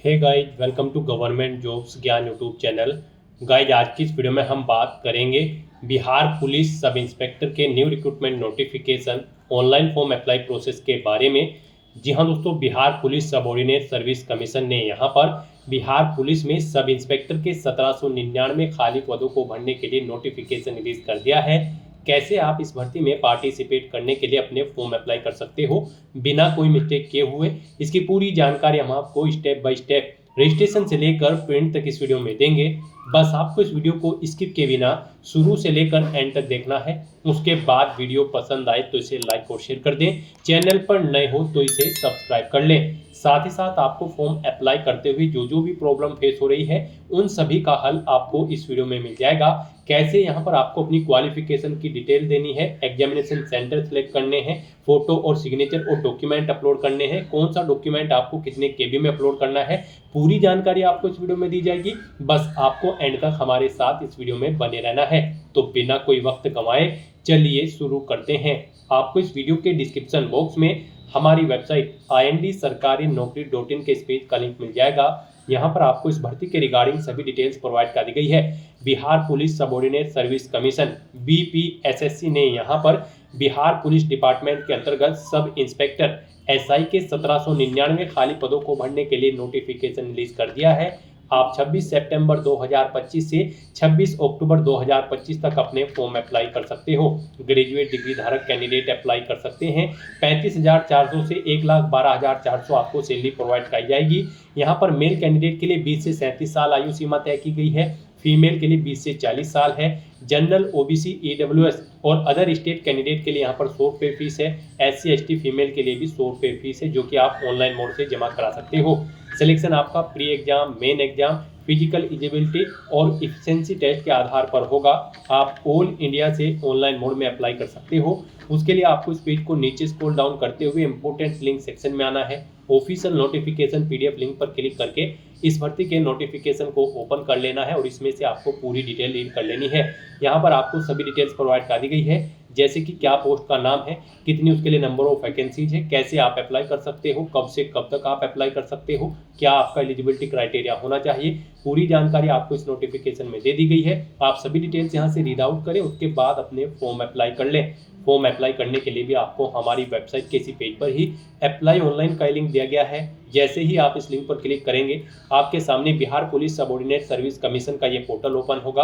Hey guys, welcome to government jobs Gyan YouTube channel. Guys, आज की इस वीडियो में हम बात करेंगे बिहार पुलिस सब इंस्पेक्टर के new recruitment notification online form apply process के बारे में। जी हाँ दोस्तों, Bihar police subordinate service commission ने यहाँ पर बिहार पुलिस में सब इंस्पेक्टर के 1799 खाली पदों को भरने के लिए नोटिफिकेशन रिलीज कर दिया है। कैसे आप इस भर्ती में पार्टिसिपेट करने के लिए अपने फॉर्म अप्लाई कर सकते हो बिना कोई मिस्टेक किए हुए, इसकी पूरी जानकारी हम आपको स्टेप बाय स्टेप रजिस्ट्रेशन से लेकर प्रिंट तक इस वीडियो में देंगे। बस आपको इस वीडियो को स्किप किए बिना शुरू से लेकर एंड तक देखना है। उसके बाद वीडियो पसंद आए तो इसे लाइक और शेयर कर दें। चैनल पर नए हो तो इसे सब्सक्राइब कर लें। साथ ही साथ आपको फॉर्म अप्लाई करते हुए जो भी प्रॉब्लम फेस हो रही है उन सभी का हल आपको इस वीडियो में मिल जाएगा। कैसे यहाँ पर आपको अपनी क्वालिफिकेशन की डिटेल देनी है, एग्जामिनेशन सेंटर सेलेक्ट करने हैं, फोटो और सिग्नेचर और डॉक्यूमेंट अपलोड करने हैं, कौन सा डॉक्यूमेंट आपको कितने केबी में अपलोड करना है, पूरी जानकारी आपको इस वीडियो में दी जाएगी। बस आपको एंड तक हमारे साथ इस वीडियो में बने रहना है। तो बिना कोई वक्त गंवाए चलिए शुरू करते हैं। आपको इस वीडियो के डिस्क्रिप्शन बॉक्स में हमारी वेबसाइट IND-sarkarinokri.in के इस पेज का लिंक मिल जाएगा। यहाँ पर आपको इस भर्ती के रिगार्डिंग सभी डिटेल्स प्रोवाइड कर दी गई है। Bihar police subordinate service commission BPSSC ने यहाँ पर बिहार पुलिस डिपार्टमेंट के अंतर्गत सब इंस्पेक्टर SI के 1799 खाली पदों को भरने के लिए नोटिफिकेशन रिलीज कर दिया है। आप 26 सितंबर 2025 से 26 अक्टूबर 2025 तक अपने फॉर्म अप्लाई कर सकते हो। ग्रेजुएट डिग्री धारक कैंडिडेट अप्लाई कर सकते हैं। 35,400 से 1,12,400 आपको सैलरी प्रोवाइड कराई जाएगी। यहाँ पर मेल कैंडिडेट के लिए 20 से 37 साल आयु सीमा तय की गई है। फीमेल के लिए 20 से 40 साल है। जनरल OBC EWS और अदर स्टेट कैंडिडेट के लिए यहाँ पर 100 रुपये फीस है। SC ST फीमेल के लिए भी 100 रुपये फीस है, जो कि आप ऑनलाइन मोड से जमा करा सकते हो। सिलेक्शन आपका pre exam, main exam, physical eligibility और इफिशिएंसी टेस्ट के आधार पर होगा। आप ऑल इंडिया से ऑनलाइन मोड में अप्लाई कर सकते हो। उसके लिए आपको इस पेज को नीचे स्क्रॉल डाउन करते हुए इंपॉर्टेंट लिंक सेक्शन में आना है। ऑफिशियल नोटिफिकेशन PDF लिंक पर क्लिक करके इस भर्ती के नोटिफिकेशन को ओपन कर लेना है और इसमें से आपको पूरी डिटेल रीड कर लेनी है। यहाँ पर आपको सभी डिटेल्स प्रोवाइड कर दी गई है, जैसे कि क्या पोस्ट का नाम है, कितनी उसके लिए नंबर ऑफ वैकेंसीज है, कैसे आप अप्लाई कर सकते हो, कब से कब तक आप अप्लाई कर सकते हो, क्या आपका एलिजिबिलिटी क्राइटेरिया होना चाहिए। पूरी जानकारी आपको इस नोटिफिकेशन में दे दी गई है। आप सभी डिटेल्स यहाँ से रीड आउट करें, उसके बाद अपने फॉर्म अप्लाई कर लें। फॉर्म अप्लाई करने के लिए भी आपको हमारी वेबसाइट के इसी पेज पर ही अप्लाई ऑनलाइन का लिंक दिया गया है। जैसे ही आप इस लिंक पर क्लिक करेंगे आपके सामने Bihar police subordinate service commission का ये पोर्टल ओपन होगा।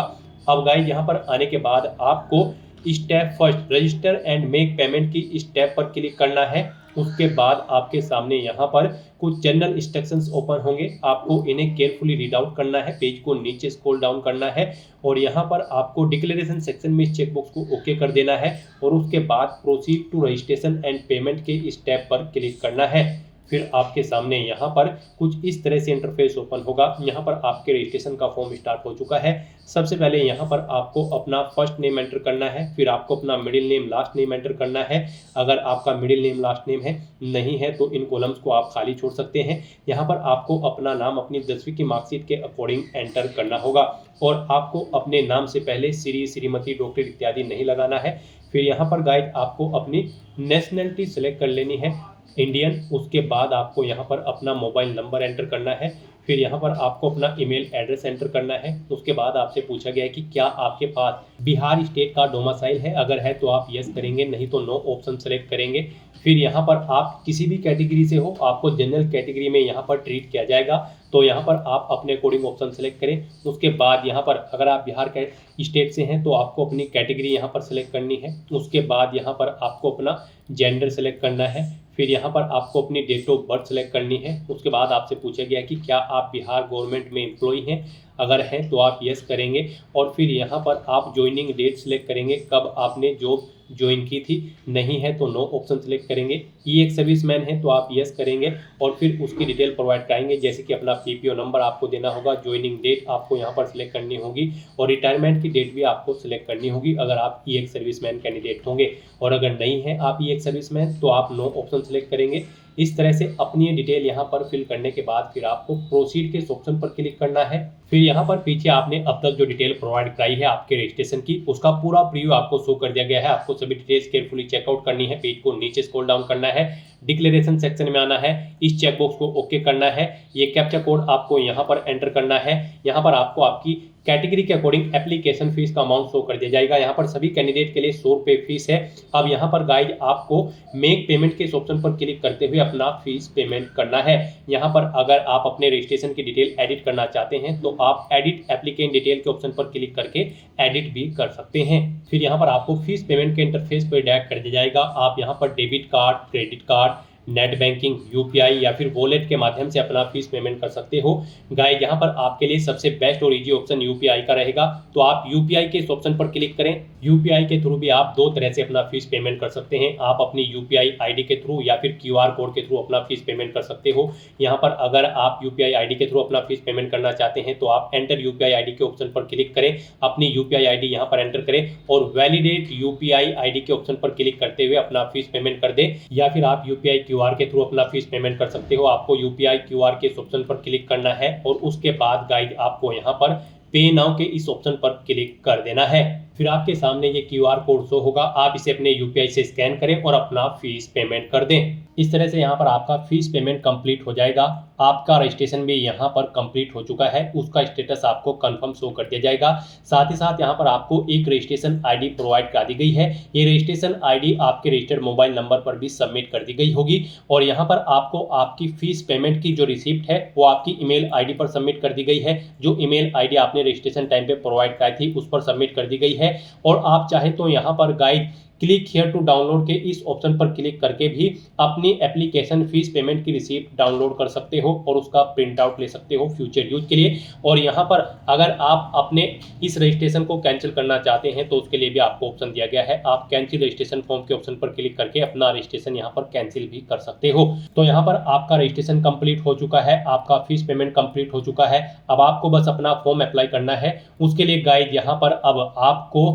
अब गाइस, यहाँ पर आने के बाद आपको step first resistor and make payment की स्टेप पर क्लिक करना है। उसके बाद आपके सामने यहाँ पर कुछ जनरल इंस्ट्रक्शंस ओपन होंगे। आपको इन्हें केयरफुली रीड आउट करना है, पेज को नीचे स्क्रॉल डाउन करना है और यहाँ पर आपको डिक्लेरेशन सेक्शन में इस चेकबॉक्स को ओके कर देना है और उसके बाद proceed to registration and payment के स्टेप पर क्लिक करना है। फिर आपके सामने यहाँ पर कुछ इस तरह से इंटरफेस ओपन होगा। यहाँ पर आपके रजिस्ट्रेशन का फॉर्म स्टार्ट हो चुका है। सबसे पहले यहाँ पर आपको अपना फर्स्ट नेम एंटर करना है, फिर आपको अपना middle name last name enter करना है। अगर आपका मिडिल नेम लास्ट नेम है नहीं है तो इन कॉलम्स को आप खाली छोड़ सकते हैं। यहाँ पर आपको अपना नाम अपनी 10वीं की मार्कशीट के अकॉर्डिंग एंटर करना होगा और आपको अपने नाम से पहले श्री, श्रीमती, डॉक्टर इत्यादि नहीं लगाना है। फिर यहाँ पर गाइड आपको अपनी नेशनैलिटी सेलेक्ट कर लेनी है, इंडियन। उसके बाद आपको यहाँ पर अपना मोबाइल नंबर एंटर करना है। फिर यहाँ पर आपको अपना ईमेल एड्रेस एंटर करना है। उसके बाद आपसे पूछा गया है कि क्या आपके पास बिहार स्टेट का डोमिसाइल है। अगर है तो आप यस करेंगे, नहीं तो नो ऑप्शन सेलेक्ट करेंगे। फिर यहाँ पर आप किसी भी कैटेगरी से हो, आपको जनरल कैटेगरी में यहाँ पर ट्रीट किया जाएगा, तो यहाँ पर आप अपने अकॉर्डिंग ऑप्शन सेलेक्ट करें। उसके बाद यहाँ पर अगर आप बिहार के स्टेट से हैं तो आपको अपनी कैटेगरी यहाँ पर सेलेक्ट करनी है। उसके बाद यहाँ पर आपको अपना जेंडर सेलेक्ट करना है। फिर यहाँ पर आपको अपनी डेट ऑफ बर्थ सेलेक्ट करनी है। उसके बाद आपसे पूछा गया कि क्या आप बिहार गवर्नमेंट में एम्प्लॉय हैं। अगर हैं तो आप यस करेंगे और फिर यहाँ पर आप ज्वाइनिंग डेट सेलेक्ट करेंगे, कब आपने जॉब ज्वाइन की थी। नहीं है तो नो ऑप्शन सेलेक्ट करेंगे। ये एक सर्विसमैन है तो आप यस करेंगे और फिर उसकी डिटेल प्रोवाइड कराएंगे, जैसे कि अपना PPO नंबर आपको देना होगा, ज्वाइनिंग डेट आपको यहाँ पर सिलेक्ट करनी होगी और रिटायरमेंट की डेट भी आपको सिलेक्ट करनी होगी अगर आप एक सर्विसमैन कैंडिडेट होंगे। और अगर नहीं है आप एक सर्विसमैन तो आप नो ऑप्शन सेलेक्ट करेंगे। इस तरह से अपनी डिटेल यहाँ पर फिल करने के बाद फिर आपको प्रोसीड के इस ऑप्शन पर क्लिक करना है। फिर यहाँ पर पीछे आपने अब तक जो डिटेल प्रोवाइड कराई है आपके रजिस्ट्रेशन की, उसका पूरा प्रीव्यू आपको शो कर दिया गया है। आपको सभी डिटेल्स केयरफुली चेकआउट करनी है, पेज को नीचे स्क्रॉल डाउन करना है, डिक्लेरेशन सेक्शन में आना है, इस चेकबॉक्स को ओके करना है, ये कैप्चा कोड आपको यहाँ पर एंटर करना है। यहाँ पर आपको आपकी कैटेगरी के अकॉर्डिंग एप्लीकेशन फीस का अमाउंट शो कर दिया जाएगा। यहाँ पर सभी कैंडिडेट के लिए 100 रुपये फीस है। अब यहाँ पर गाइज आपको मेक पेमेंट के इस ऑप्शन पर क्लिक करते हुए अपना फीस पेमेंट करना है। यहाँ पर अगर आप अपने रजिस्ट्रेशन की डिटेल एडिट करना चाहते हैं तो आप एडिट एप्लीकेंट डिटेल के ऑप्शन पर क्लिक करके एडिट भी कर सकते हैं। फिर यहाँ पर आपको फीस पेमेंट के इंटरफेस पर डायरेक्ट कर दिया जाएगा। आप यहाँ पर debit card, credit card, net banking, UPI या फिर वॉलेट के माध्यम से अपना फीस पेमेंट कर सकते हो। गाइस यहाँ पर आपके लिए सबसे बेस्ट और इजी ऑप्शन यूपीआई का रहेगा, तो आप यूपीआई के इस ऑप्शन पर क्लिक करें। यूपीआई के थ्रू भी आप दो तरह से अपना फीस पेमेंट कर सकते हैं। आप अपनी यूपीआई आईडी के थ्रू या फिर क्यूआर कोड के थ्रू अपना फीस पेमेंट कर सकते हो। यहाँ पर अगर आप यूपीआई आईडी के थ्रू अपना फीस पेमेंट करना चाहते हैं तो आप एंटर यूपीआई आईडी के ऑप्शन पर क्लिक करें, अपनी यूपीआई आईडी यहाँ पर एंटर करें और वैलिडेट यूपीआई आईडी के ऑप्शन पर क्लिक करते हुए अपना फीस पेमेंट कर दें। या फिर आप यूपीआई क्यूआर के थ्रू अपना फीस पेमेंट कर सकते हो। आपको यूपीआई क्यूआर के इस ऑप्शन पर क्लिक करना है और उसके बाद गाइड आपको यहाँ पर पे नाउ के इस ऑप्शन पर क्लिक कर देना है। फिर आपके सामने ये क्यूआर कोड शो होगा, आप इसे अपने यूपीआई से स्कैन करें और अपना फीस पेमेंट कर दें। इस तरह से यहाँ पर आपका फीस पेमेंट कंप्लीट हो जाएगा। आपका रजिस्ट्रेशन भी यहाँ पर कंप्लीट हो चुका है, उसका स्टेटस आपको कंफर्म शो कर दिया जाएगा। साथ ही साथ यहाँ पर आपको एक रजिस्ट्रेशन आईडी प्रोवाइड करा दी गई है। ये रजिस्ट्रेशन आईडी आपके रजिस्टर्ड मोबाइल नंबर पर भी सबमिट कर दी गई होगी और यहाँ पर आपको आपकी फीस पेमेंट की जो रिसिप्ट है वो आपकी ईमेल आईडी पर सबमिट कर दी गई है। जो ईमेल आईडी आपने रजिस्ट्रेशन टाइम पे प्रोवाइड कराई थी उस पर सबमिट कर दी गई है। और आप चाहे तो यहाँ पर guide click here to download के इस ऑप्शन पर क्लिक करके भी अपनी एप्लीकेशन फीस पेमेंट की रिसीप्ट डाउनलोड कर सकते हो और उसका प्रिंट आउट ले सकते हो फ्यूचर यूज के लिए। और यहाँ पर अगर आप अपने इस रजिस्ट्रेशन को कैंसिल करना चाहते हैं तो उसके लिए भी आपको ऑप्शन दिया गया है। आप कैंसिल रजिस्ट्रेशन फॉर्म के ऑप्शन पर क्लिक करके अपना रजिस्ट्रेशन यहाँ पर कैंसिल भी कर सकते हो। तो यहाँ पर आपका रजिस्ट्रेशन कंप्लीट हो चुका है, आपका फीस पेमेंट कंप्लीट हो चुका है। अब आपको बस अपना फॉर्म अप्लाई करना है। उसके लिए गाइड यहाँ पर अब आपको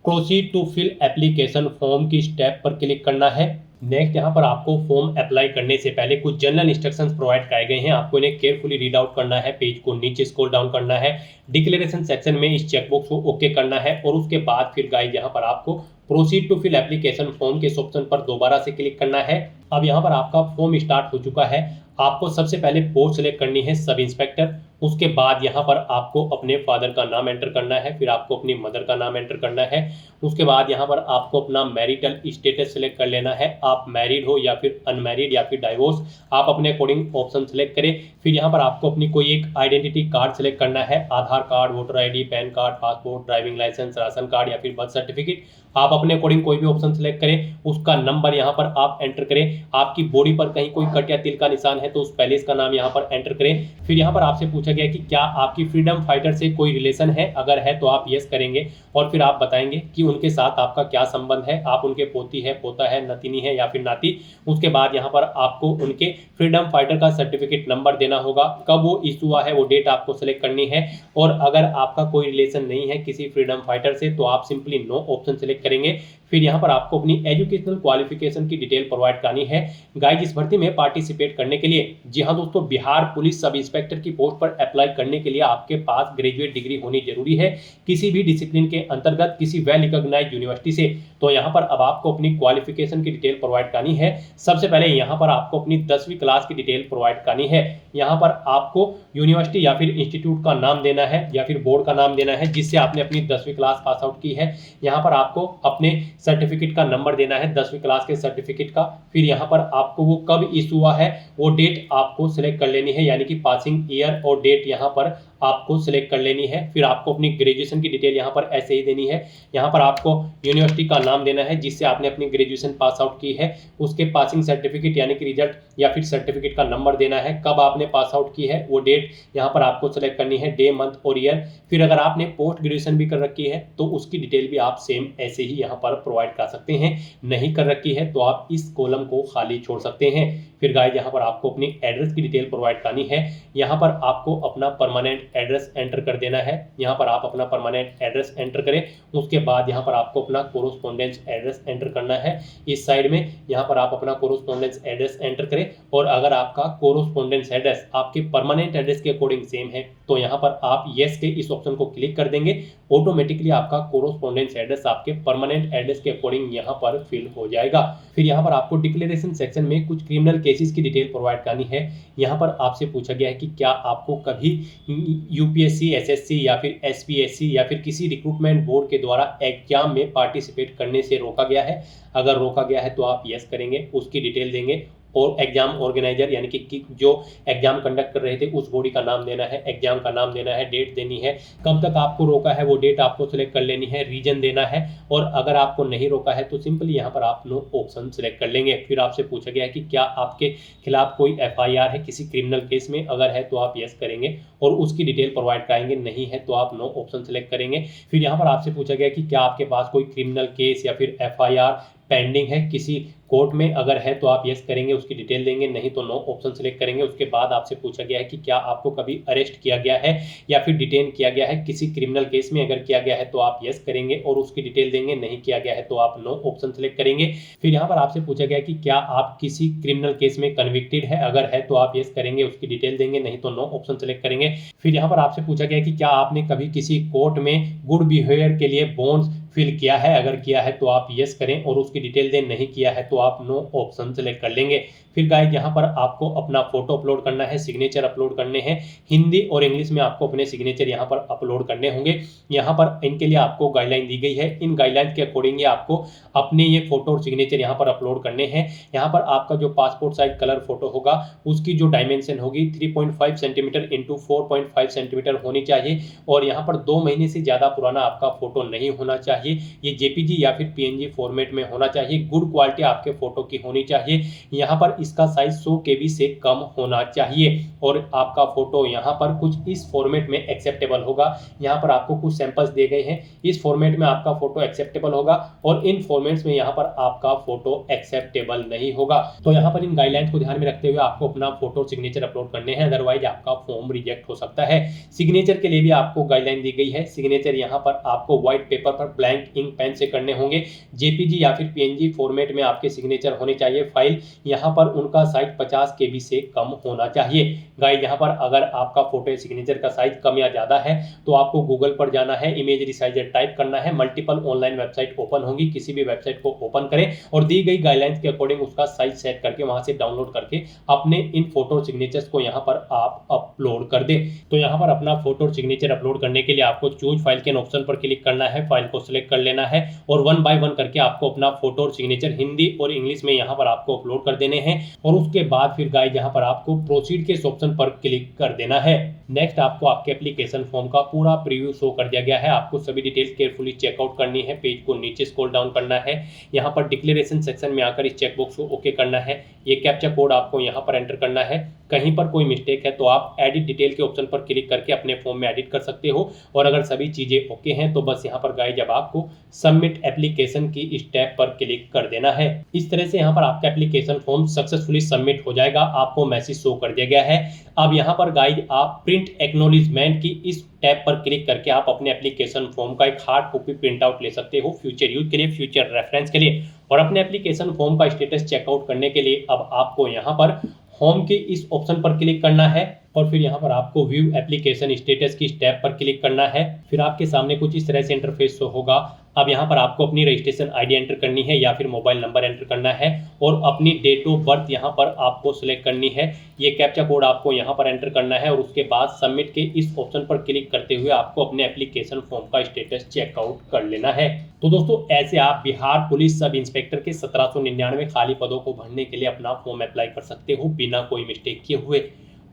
proceed to fill application form की स्टेप पर क्लिक करना है। नेक्स्ट यहाँ पर आपको फॉर्म अप्लाई करने से पहले कुछ जनरल इंस्ट्रक्शंस प्रोवाइड कराए गए हैं, आपको इन्हें केयरफुली रीड आउट करना है। पेज को नीचे स्क्रॉल डाउन करना है, डिक्लेरेशन सेक्शन में इस चेकबॉक्स को ओके करना है और उसके बाद फिर गाइड यहाँ पर आपको proceed to fill application form के ऑप्शन पर दोबारा से क्लिक करना है। अब यहाँ पर आपका फॉर्म स्टार्ट हो चुका है। आपको सबसे पहले पोस्ट सेलेक्ट करनी है सब इंस्पेक्टर। उसके बाद यहाँ पर आपको अपने फादर का नाम एंटर करना है, फिर आपको अपनी मदर का नाम एंटर करना है। उसके बाद यहाँ पर आपको अपना मैरिटल स्टेटस सेलेक्ट कर लेना है, आप मैरिड हो या फिर अनमैरिड या फिर डाइवोर्स, आप अपने अकॉर्डिंग ऑप्शन सेलेक्ट करें। फिर यहाँ पर आपको अपनी कोई एक आइडेंटिटी कार्ड सेलेक्ट करना है, Aadhaar card, voter ID, PAN card, passport, driving licence, ration card या फिर बर्थ सर्टिफिकेट। आप अपने अकॉर्डिंग कोई भी ऑप्शन सेलेक्ट करें, उसका नंबर यहाँ पर आप एंटर करें। आपकी बॉडी पर कहीं कोई कट या तिल का निशान है तो उस पैलेस का नाम यहाँ पर एंटर करें। फिर यहाँ पर आपसे पूछा गया कि क्या आपकी फ्रीडम फाइटर से कोई रिलेशन है, अगर है तो आप यस करेंगे और फिर आप बताएंगे कि उनके साथ आपका क्या संबंध है, आप उनके पोती है, पोता है, नतिनी है या फिर नाती। उसके बाद यहाँ पर आपको उनके फ्रीडम फाइटर का सर्टिफिकेट नंबर देना होगा, कब वो इशू हुआ है वो डेट आपको सेलेक्ट करनी है। और अगर आपका कोई रिलेशन नहीं है किसी फ्रीडम फाइटर से तो आप सिंपली नो ऑप्शन सेलेक्ट करेंगे। फिर यहाँ पर आपको अपनी एजुकेशनल क्वालिफिकेशन की डिटेल प्रोवाइड करनी है। गाइस इस भर्ती में पार्टिसिपेट करने के लिए, जी हाँ दोस्तों, बिहार पुलिस सब इंस्पेक्टर की पोस्ट पर अप्लाई करने के लिए आपके पास ग्रेजुएट डिग्री होनी जरूरी है किसी भी डिसिप्लिन के अंतर्गत किसी वेल रिकॉग्नाइज्ड यूनिवर्सिटी से। तो यहाँ पर अब आपको अपनी क्वालिफिकेशन की डिटेल प्रोवाइड करनी है। सबसे पहले यहाँ पर आपको अपनी 10वीं क्लास की डिटेल प्रोवाइड करनी है। यहाँ पर आपको यूनिवर्सिटी या फिर इंस्टीट्यूट का नाम देना है या फिर बोर्ड का नाम देना है जिससे आपने अपनी 10वीं क्लास पास आउट की है। यहाँ पर आपको अपने सर्टिफिकेट का नंबर देना है 10वीं क्लास के सर्टिफिकेट का। फिर यहाँ पर आपको वो कब इशू हुआ है वो डेट आपको सिलेक्ट कर लेनी है, यानी कि पासिंग ईयर और डेट यहाँ पर आपको सिलेक्ट कर लेनी है। फिर आपको अपनी ग्रेजुएशन की डिटेल यहाँ पर ऐसे ही देनी है। यहाँ पर आपको यूनिवर्सिटी का नाम देना है जिससे आपने अपनी ग्रेजुएशन पास आउट की है, उसके पासिंग सर्टिफिकेट यानी कि रिजल्ट या फिर सर्टिफिकेट का नंबर देना है, कब आपने पास आउट की है वो डेट यहाँ पर आपको सेलेक्ट करनी है, डे, मंथ और ईयर। फिर अगर आपने पोस्ट ग्रेजुएशन भी कर रखी है तो उसकी डिटेल भी आप सेम ऐसे ही यहाँ पर प्रोवाइड कर सकते हैं। नहीं कर रखी है तो आप इस कॉलम को खाली छोड़ सकते हैं। फिर गाइज यहाँ पर आपको अपनी एड्रेस की डिटेल प्रोवाइड करनी है। यहाँ पर आपको अपना परमानेंट एड्रेस एंटर कर देना है। यहाँ पर आप अपना परमानेंट एड्रेस एंटर करें, उसके बाद यहाँ पर आपको अपना कोरोस्पोंडेंस एड्रेस एंटर करना है। इस साइड में यहाँ पर आप अपना कोरोस्पोंडेंस एड्रेस एंटर करें, और अगर आपका कोरोस्पोंडेंस एड्रेस आपके परमानेंट एड्रेस के अकॉर्डिंग सेम है तो यहाँ पर आप येस के इस ऑप्शन को क्लिक कर देंगे। ऑटोमेटिकली आपका कोरोस्पोंडेंस एड्रेस आपके परमानेंट एड्रेस के अकॉर्डिंग यहाँ पर फिल हो जाएगा। फिर यहाँ पर आपको डिक्लेरेशन सेक्शन में कुछ क्रिमिनल केसेस की डिटेल प्रोवाइड करनी है। यहाँ पर आपसे पूछा गया है कि क्या आपको कभी यूपीएससी, एसएससी या फिर एसपीएससी या फिर किसी रिक्रूटमेंट बोर्ड के द्वारा एग्जाम में पार्टिसिपेट करने से रोका गया है। अगर रोका गया है तो आप यस करेंगे, उसकी डिटेल देंगे, और एग्जाम ऑर्गेनाइजर यानी कि जो एग्जाम कंडक्ट कर रहे थे उस बॉडी का नाम देना है, एग्जाम का नाम देना है, डेट देनी है, कब तक आपको रोका है वो डेट आपको सिलेक्ट कर लेनी है, रीजन देना है, और अगर आपको नहीं रोका है तो सिंपली यहाँ पर आप नो ऑप्शन सिलेक्ट कर लेंगे। फिर आपसे पूछा गया है कि क्या आपके खिलाफ कोई एफआईआर है किसी क्रिमिनल केस में, अगर है तो आप यस करेंगे और उसकी डिटेल प्रोवाइड कराएंगे, नहीं है तो आप नो ऑप्शन सिलेक्ट करेंगे। फिर यहाँ पर आपसे पूछा गया कि क्या आपके पास कोई क्रिमिनल केस या फिर एफआईआर पेंडिंग है किसी कोर्ट में, अगर है तो आप यस करेंगे, उसकी डिटेल देंगे, नहीं तो नो ऑप्शन सिलेक्ट करेंगे। उसके बाद आपसे पूछा गया है कि क्या आपको कभी अरेस्ट किया गया है या फिर डिटेन किया गया है किसी क्रिमिनल केस में, अगर किया गया है तो आप यस करेंगे और उसकी डिटेल देंगे, नहीं किया गया है तो आप नो ऑप्शन सिलेक्ट करेंगे। फिर यहाँ पर आपसे पूछा गया है कि क्या आप किसी क्रिमिनल केस में कन्विक्टेड है, अगर है तो आप यस करेंगे, उसकी डिटेल देंगे, नहीं तो नो ऑप्शन सिलेक्ट करेंगे। फिर यहाँ पर आपसे पूछा गया है कि क्या आपने कभी किसी कोर्ट में गुड बिहेवियर के लिए बॉन्ड्स फिल किया है, अगर किया है तो आप यस करें और उसकी डिटेल दें, नहीं किया है तो आप नो ऑप्शन सेलेक्ट कर लेंगे। फिर गाइस यहाँ पर आपको अपना फोटो अपलोड करना है, सिग्नेचर अपलोड करने हैं, हिंदी और इंग्लिश में आपको अपने सिग्नेचर यहाँ पर अपलोड करने होंगे। यहाँ पर इनके लिए आपको गाइडलाइन दी गई है, इन गाइडलाइन के अकॉर्डिंग आपको अपने ये फोटो और सिग्नेचर यहाँ पर अपलोड करने हैं। यहाँ पर आपका जो पासपोर्ट साइज कलर फोटो होगा उसकी जो डायमेंशन होगी 3.5 सेंटीमीटर इंटू 4.5 सेंटीमीटर होनी चाहिए, और यहाँ पर 2 महीने से ज़्यादा पुराना आपका फोटो नहीं होना चाहिए, ये जेपीजी या फिर पीएनजी फॉर्मेट में होना चाहिए, गुड क्वालिटी आपके फोटो की होनी चाहिए। यहाँ पर इसका साइज 100 केबी से कम होना चाहिए, और आपका फोटो यहाँ पर कुछ इस फॉर्मेट में एक्सेप्टेबल होगा। यहाँ पर आपको कुछ सैंपल्स दिए गए हैं, इस फॉर्मेट में आपका फोटो एक्सेप्टेबल होगा और इन फॉर्मेट्स में यहाँ पर आपका फोटो एक्सेप्टेबल नहीं होगा। तो यहाँ पर इन गाइडलाइंस को ध्यान में रखते हुए आपको अपना फोटो सिग्नेचर अपलोड करने हैं, अदरवाइज आपका फॉर्म रिजेक्ट हो सकता है। सिग्नेचर के लिए भी आपको गाइडलाइन दी गई है, सिग्नेचर यहाँ पर आपको व्हाइट पेपर पर ब्लैंक इंक पेन से करने होंगे, जेपीजी या फिर पीएनजी फॉर्मेट में आपके सिग्नेचर होने चाहिए। फाइल यहाँ पर उनका साइज 50 केबी से कम होना चाहिए। गाइस यहाँ पर अगर आपका फोटो सिग्नेचर का साइज कम या ज्यादा है तो आपको गूगल पर जाना है, इमेज रिसाइजर टाइप करना है, मल्टीपल ऑनलाइन वेबसाइट ओपन होगी, किसी भी वेबसाइट को ओपन करें और दी गई गाइडलाइंस के अकॉर्डिंग उसका साइज सेट करके वहां से डाउनलोड करके अपने इन फोटो सिग्नेचर्स को यहाँ पर आप अपलोड कर दे। तो यहाँ पर अपना फोटो सिग्नेचर अपलोड करने के लिए आपको चूज फाइल के ऑप्शन पर क्लिक करना है, फाइल को सिलेक्ट कर लेना है और 1 बाय 1 करके आपको अपना फोटो और सिग्नेचर हिंदी और इंग्लिश में यहाँ पर आपको अपलोड कर देने हैं। और उसके बाद फिर गाइस यहाँ पर आपको प्रोसीड के ऑप्शन पर क्लिक कर देना है। नेक्स्ट आपको आपके एप्लीकेशन फॉर्म का पूरा प्रीव्यू शो कर दिया गया है, आपको सभी डिटेल्स केयरफुली चेकआउट करनी है, पेज को नीचे स्क्रॉल डाउन करना है, यहाँ पर डिक्लेरेशन सेक्शन में आकर इस चेकबॉक्स को ओके करना है, ये कैप्चा कोड आपको यहाँ पर एंटर करना है। कहीं पर कोई मिस्टेक है तो आप एडिट डिटेल के ऑप्शन पर क्लिक करके अपने फॉर्म में एडिट कर सकते हो, और अगर सभी चीजें ओके हैं तो बस यहाँ पर गाइस जब आपको सबमिट एप्लीकेशन की स्टेप पर क्लिक कर देना है। इस तरह से यहाँ पर आपका एप्लीकेशन फॉर्म सक्सेसफुली सबमिट हो जाएगा, आपको मैसेज शो कर दिया गया है। अब यहाँ पर गाइस आप प्रिंट एक्नॉलेजमेंट की इस टैब पर क्लिक करके आप अपने एप्लीकेशन फॉर्म का एक हार्ड कॉपी प्रिंट आउट ले सकते हो, फ्यूचर यूज के लिए, फ्यूचर रेफरेंस के लिए। और अपने एप्लीकेशन फॉर्म का स्टेटस चेकआउट करने के लिए अब आपको यहाँ पर होम के इस ऑप्शन पर क्लिक करना है और फिर यहाँ पर आपको व्यू एप्लीकेशन स्टेटस की स्टेप पर क्लिक करना है। फिर आपके सामने कुछ इस तरह से इंटरफेस शो होगा। अब यहाँ पर आपको अपनी रजिस्ट्रेशन आईडी एंटर करनी है या फिर मोबाइल नंबर एंटर करना है और अपनी डेट ऑफ बर्थ यहाँ पर आपको सिलेक्ट करनी है। ये कैप्चा कोड आपको यहाँ पर एंटर करना है और उसके बाद सबमिट के इस ऑप्शन पर क्लिक करते हुए आपको अपने एप्लीकेशन फॉर्म का स्टेटस चेकआउट कर लेना है। तो दोस्तों ऐसे आप बिहार पुलिस सब इंस्पेक्टर के 1799 खाली पदों को भरने के लिए अपना फॉर्म अप्लाई कर सकते हो बिना कोई मिस्टेक किए हुए।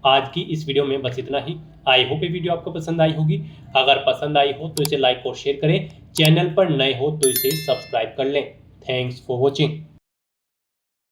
आज की इस वीडियो में बस इतना ही। आई होप ये वीडियो आपको पसंद आई होगी। अगर पसंद आई हो तो इसे लाइक और शेयर करें, चैनल पर नए हो तो इसे सब्सक्राइब कर लें। Thanks for watching.